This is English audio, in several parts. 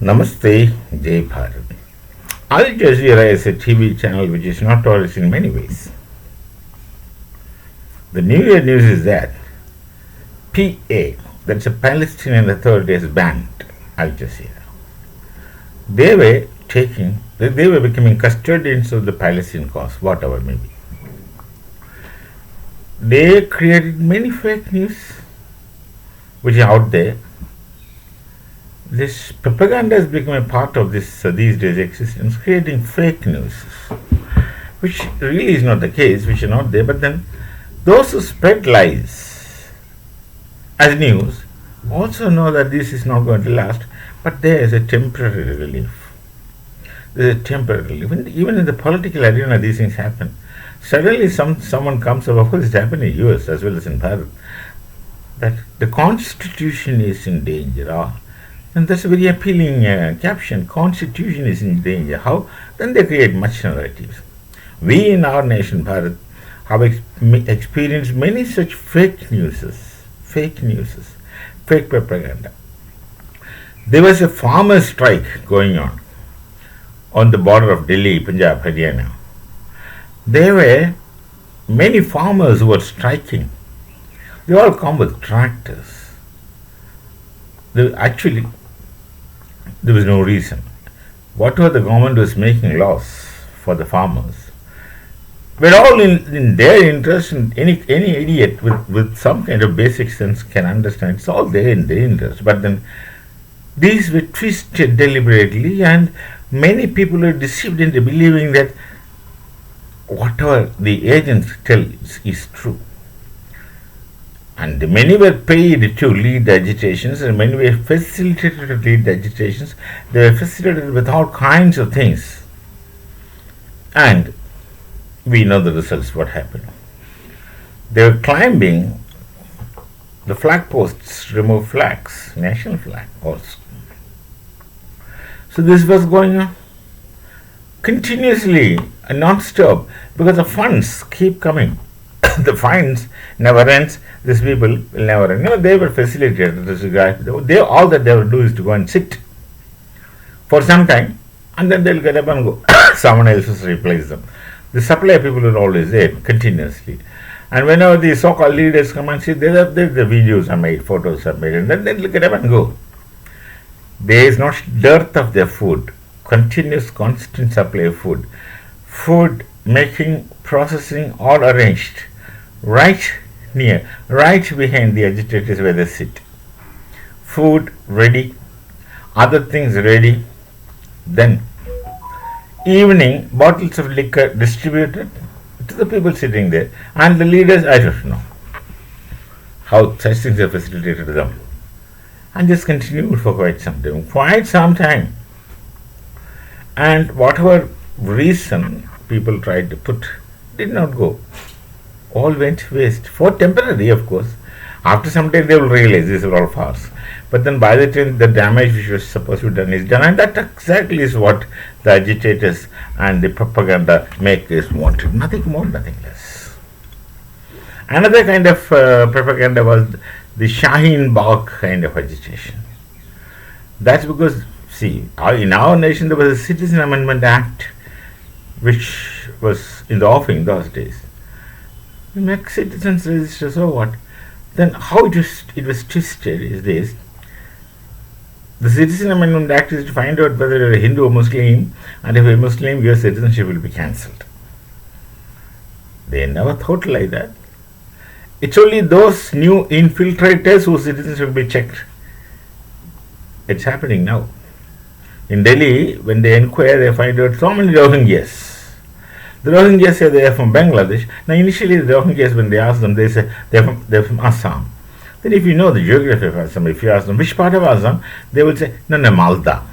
Namaste, Jai Bharat. Al Jazeera is a TV channel which is notorious in many ways. The New Year news is that PA, that's a Palestinian Authority, has banned Al Jazeera. They were becoming custodians of the Palestinian cause, whatever may be. They created many fake news which are out there. This propaganda has become a part of this these days existence, creating fake news, which really is not the case, which are not there. But then, those who spread lies as news also know that this is not going to last. But there is a temporary relief. There is a temporary relief. Even in the political arena, these things happen. Suddenly, someone comes up. Of course, it happened in US as well as in Bharat. That the Constitution is in danger. And that's a very appealing caption. Constitution is in danger. How? Then they create much narratives. We in our nation, Bharat, have experienced many such fake news, fake propaganda. There was a farmer strike going on the border of Delhi, Punjab, Haryana. There were many farmers who were striking. They all come with tractors. Actually, there was no reason. Whatever the government was making laws for the farmers were all in their interest, and any idiot with some kind of basic sense can understand it's all there in their interest. But then these were twisted deliberately, and many people were deceived into believing that whatever the agents tell is true. And many were paid to lead the agitations, and many were facilitated to lead the agitations. They were facilitated with all kinds of things. And we know the results, what happened. They were climbing the flag posts, remove flags, national flag also. So this was going on continuously and non-stop because the funds keep coming. The fines never ends. These people will never end. No, they were facilitated. All that they will do is to go and sit for some time, and then they'll get up and go. Someone else will replace them. The supply people are always there continuously. And whenever the so-called leaders come and sit, the videos are made, photos are made, and then they'll get up and go. There is no dearth of their food. Continuous, constant supply of food. Food making, processing, all arranged. Right behind the agitators where they sit. Food ready, other things ready. Then, evening, bottles of liquor distributed to the people sitting there. And the leaders, I don't know how such things are facilitated to them. And just continued for quite some time. And whatever reason people tried to put did not go. All went waste. For temporary, of course. After some time, they will realize these are all farce. But then by the time the damage which was supposed to be done is done, and that exactly is what the agitators and the propaganda makers wanted. Nothing more, nothing less. Another kind of propaganda was the Shaheen Bagh kind of agitation. That's because, see, in our nation there was a Citizen Amendment Act which was in the offing those days. We make citizens register, so what? Then how it was twisted is this. The Citizen Amendment Act is to find out whether you're a Hindu or Muslim, and if you're a Muslim, your citizenship will be cancelled. They never thought like that. It's only those new infiltrators whose citizenship will be checked. It's happening now. In Delhi, when they inquire, they find out so many Rohingyas. The Rohingyas say they are from Bangladesh. Now, initially, the Rohingyas, when they ask them, they say they're from Assam. Then, if you know the geography of Assam, if you ask them which part of Assam, they will say, no, Malda.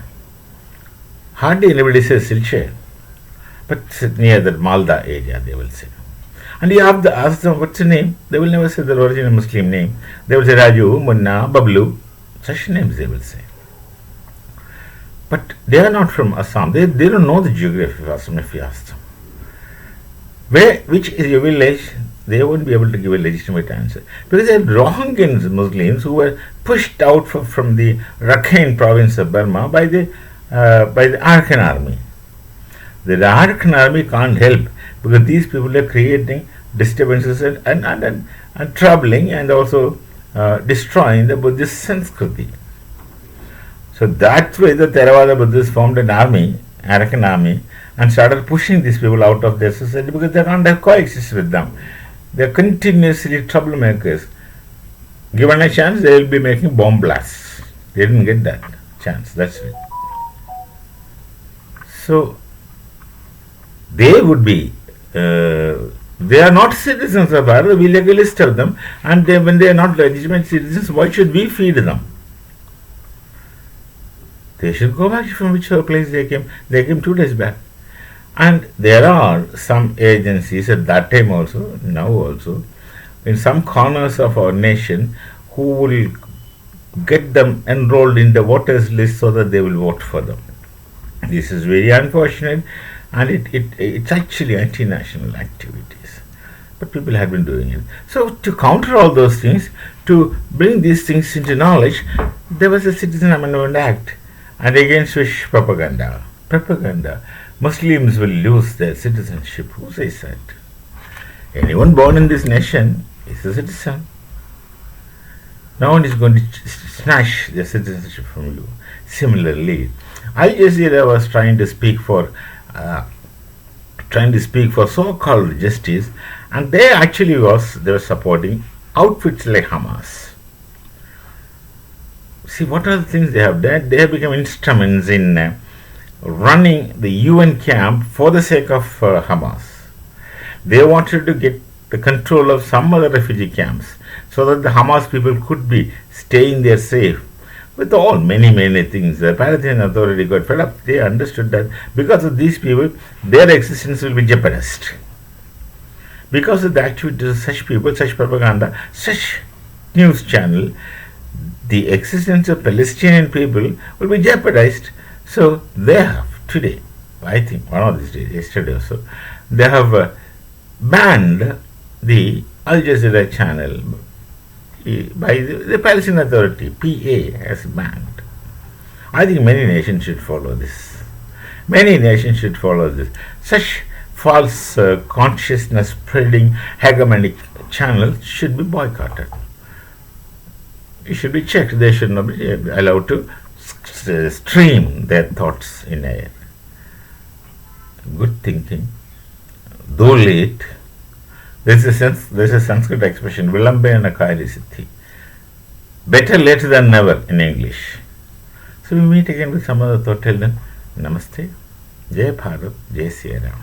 Hardly anybody says Silchar, but near that Malda area, they will say. And you have to ask them, what's your name? They will never say the original Muslim name. They will say Raju, Munna, Bablu. Such names they will say. But they are not from Assam. They don't know the geography of Assam if you ask them. Which is your village? they won't be able to give a legitimate answer. Because they are Rohingya Muslims who were pushed out from the Rakhine province of Burma by the Arakan army. The Arakan army can't help because these people are creating disturbances and troubling and also destroying the Buddhist Sanskriti. So that's why the Theravada Buddhists formed an army, Arakan army, and started pushing these people out of their society because they can't have coexist with them. They are continuously troublemakers. Given a chance, they will be making bomb blasts. They didn't get that chance. That's it. So they would be. They are not citizens of Bharat. We legally serve them, and when they are not legitimate citizens, why should we feed them? They should go back from whichever place they came. They came 2 days back. And there are some agencies at that time also, now also, in some corners of our nation who will get them enrolled in the voters list so that they will vote for them. This is very unfortunate, and it's actually anti-national activities. But people have been doing it. So to counter all those things, to bring these things into knowledge, there was a Citizen Amendment Act, and against which propaganda. Muslims will lose their citizenship. Who says that? Anyone born in this nation is a citizen. No one is going to snatch their citizenship from you. Similarly, Al Jazeera was trying to speak for so-called justice, and they were supporting outfits like Hamas. See, what are the things they have done? They have become instruments in running the UN camp for the sake of Hamas. They wanted to get the control of some other refugee camps so that the Hamas people could be staying there safe. With many things, the Palestinian Authority got fed up. They understood that because of these people, their existence will be jeopardized. Because of the activities of such people, such propaganda, such news channel, the existence of Palestinian people will be jeopardized. So they have today, I think one of these days, yesterday or so, they have banned the Al Jazeera channel by the Palestinian Authority. PA has banned. I think many nations should follow this. Such false consciousness spreading hegemonic channels should be boycotted. It should be checked. They should not be allowed to stream their thoughts in air. Good thinking, though late. There's a Sanskrit expression, Vilambena Kayali Siddhi. Better late than never in English. So we meet again with some other thought. Till then, Namaste, Jai Bharat, Jai Sri Ram.